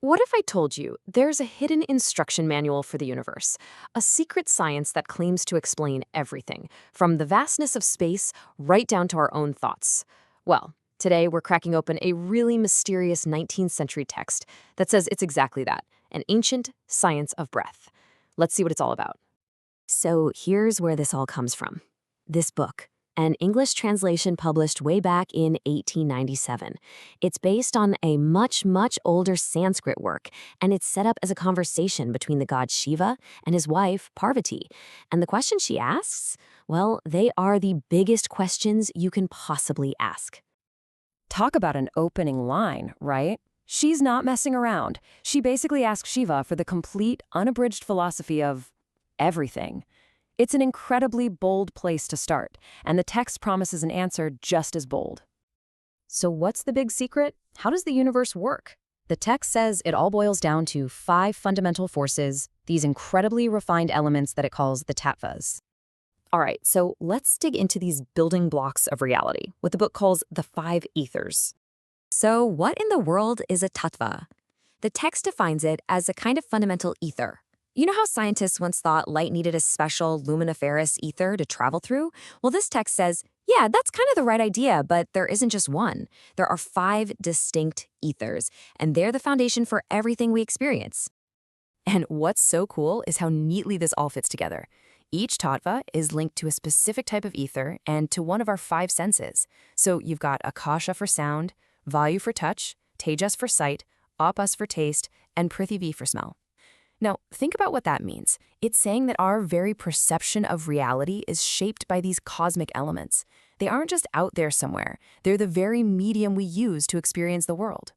What if I told you there's a hidden instruction manual for the universe, a secret science that claims to explain everything, from the vastness of space right down to our own thoughts? Well, today we're cracking open a really mysterious 19th century text that says it's exactly that, an ancient science of breath. Let's see what it's all about. So here's where this all comes from. This book, an English translation published way back in 1897. It's based on a much, much older Sanskrit work, and it's set up as a conversation between the god Shiva and his wife, Parvati. And the questions she asks, well, they are the biggest questions you can possibly ask. Talk about an opening line, right? She's not messing around. She basically asks Shiva for the complete, unabridged philosophy of everything. It's an incredibly bold place to start, and the text promises an answer just as bold. So what's the big secret? How does the universe work? The text says it all boils down to 5 fundamental forces, these incredibly refined elements that it calls the Tattvas. All right, so let's dig into these building blocks of reality, what the book calls the 5 ethers. So what in the world is a tattva? The text defines it as a kind of fundamental ether. You know how scientists once thought light needed a special luminiferous ether to travel through? Well, this text says, yeah, that's kind of the right idea, but there isn't just one. There are 5 distinct ethers, and they're the foundation for everything we experience. And what's so cool is how neatly this all fits together. Each tattva is linked to a specific type of ether and to one of our 5 senses. So you've got Akasha for sound, Vayu for touch, Tejas for sight, Tattwas for taste, and Prithivi for smell. Now, think about what that means. It's saying that our very perception of reality is shaped by these cosmic elements. They aren't just out there somewhere. They're the very medium we use to experience the world.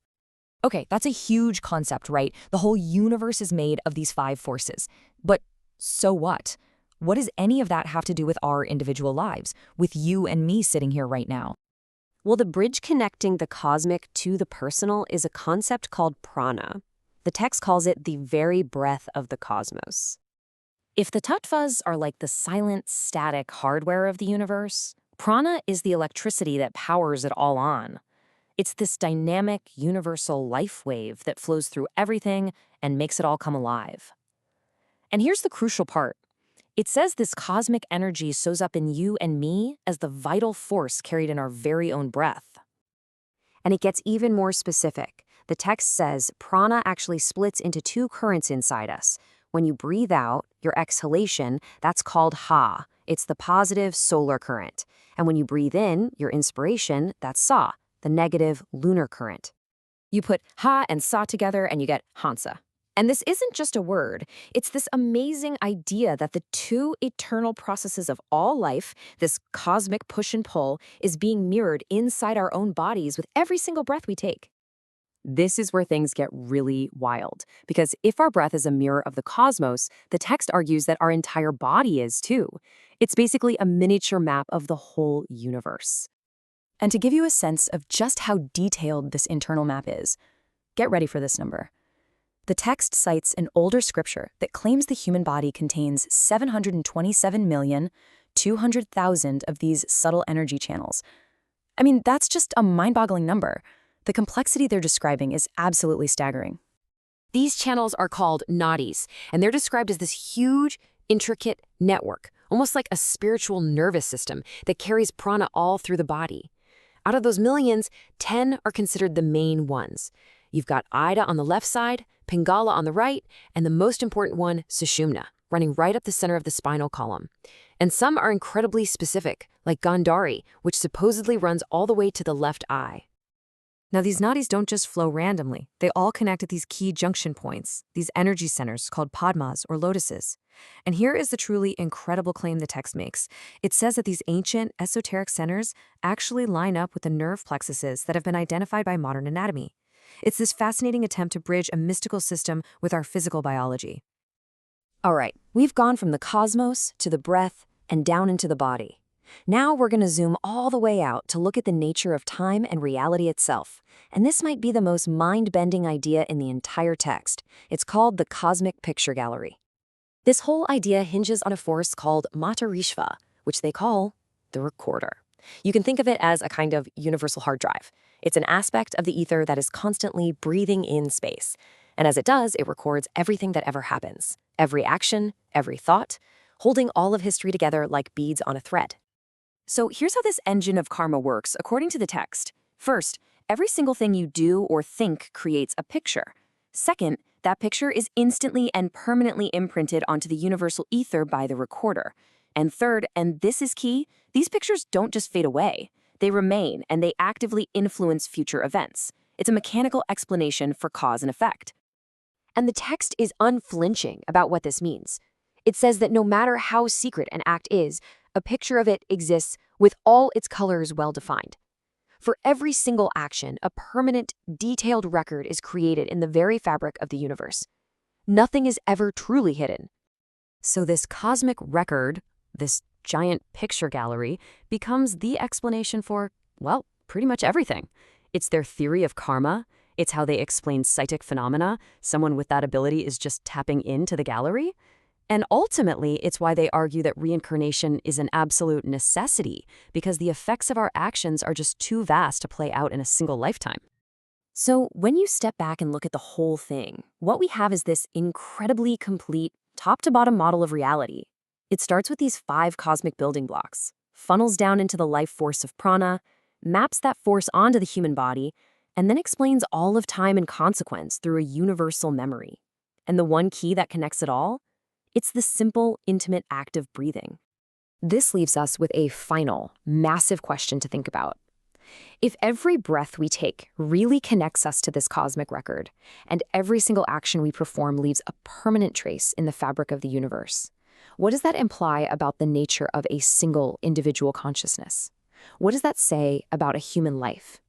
Okay, that's a huge concept, right? The whole universe is made of these 5 forces. But so what? What does any of that have to do with our individual lives, with you and me sitting here right now? Well, the bridge connecting the cosmic to the personal is a concept called Prana. The text calls it the very breath of the cosmos. If the tattvas are like the silent, static hardware of the universe, prana is the electricity that powers it all on. It's this dynamic, universal life wave that flows through everything and makes it all come alive. And here's the crucial part. It says this cosmic energy shows up in you and me as the vital force carried in our very own breath. And it gets even more specific. The text says prana actually splits into 2 currents inside us. When you breathe out, your exhalation, that's called ha. It's the positive solar current. And when you breathe in, your inspiration, that's sa, the negative lunar current. You put ha and sa together and you get hansa. And this isn't just a word. It's this amazing idea that the 2 eternal processes of all life, this cosmic push and pull, is being mirrored inside our own bodies with every single breath we take. This is where things get really wild, because if our breath is a mirror of the cosmos, the text argues that our entire body is too. It's basically a miniature map of the whole universe. And to give you a sense of just how detailed this internal map is, get ready for this number. The text cites an older scripture that claims the human body contains 727,200,000 of these subtle energy channels. I mean, that's just a mind-boggling number. The complexity they're describing is absolutely staggering. These channels are called nadis, and they're described as this huge, intricate network, almost like a spiritual nervous system that carries prana all through the body. Out of those millions, 10 are considered the main ones. You've got Ida on the left side, Pingala on the right, and the most important one, Sushumna, running right up the center of the spinal column. And some are incredibly specific, like Gandhari, which supposedly runs all the way to the left eye. Now, these nadis don't just flow randomly. They all connect at these key junction points, these energy centers called padmas or lotuses. And here is the truly incredible claim the text makes. It says that these ancient, esoteric centers actually line up with the nerve plexuses that have been identified by modern anatomy. It's this fascinating attempt to bridge a mystical system with our physical biology. All right, we've gone from the cosmos to the breath and down into the body. Now we're going to zoom all the way out to look at the nature of time and reality itself. And this might be the most mind-bending idea in the entire text. It's called the cosmic picture gallery. This whole idea hinges on a force called Matarishva, which they call the recorder. You can think of it as a kind of universal hard drive. It's an aspect of the ether that is constantly breathing in space. And as it does, it records everything that ever happens, every action, every thought, holding all of history together like beads on a thread. So here's how this engine of karma works, according to the text. First, every single thing you do or think creates a picture. Second, that picture is instantly and permanently imprinted onto the universal ether by the recorder. And third, and this is key, these pictures don't just fade away. They remain, and they actively influence future events. It's a mechanical explanation for cause and effect. And the text is unflinching about what this means. It says that no matter how secret an act is, a picture of it exists with all its colors well defined. For every single action, a permanent, detailed record is created in the very fabric of the universe. Nothing is ever truly hidden. So this cosmic record, this giant picture gallery, becomes the explanation for, well, pretty much everything. It's their theory of karma. It's how they explain psychic phenomena. Someone with that ability is just tapping into the gallery. And ultimately, it's why they argue that reincarnation is an absolute necessity, because the effects of our actions are just too vast to play out in a single lifetime. So when you step back and look at the whole thing, what we have is this incredibly complete, top-to-bottom model of reality. It starts with these 5 cosmic building blocks, funnels down into the life force of prana, maps that force onto the human body, and then explains all of time and consequence through a universal memory. And the one key that connects it all? It's the simple, intimate act of breathing. This leaves us with a final, massive question to think about. If every breath we take really connects us to this cosmic record, and every single action we perform leaves a permanent trace in the fabric of the universe, what does that imply about the nature of a single individual consciousness? What does that say about a human life?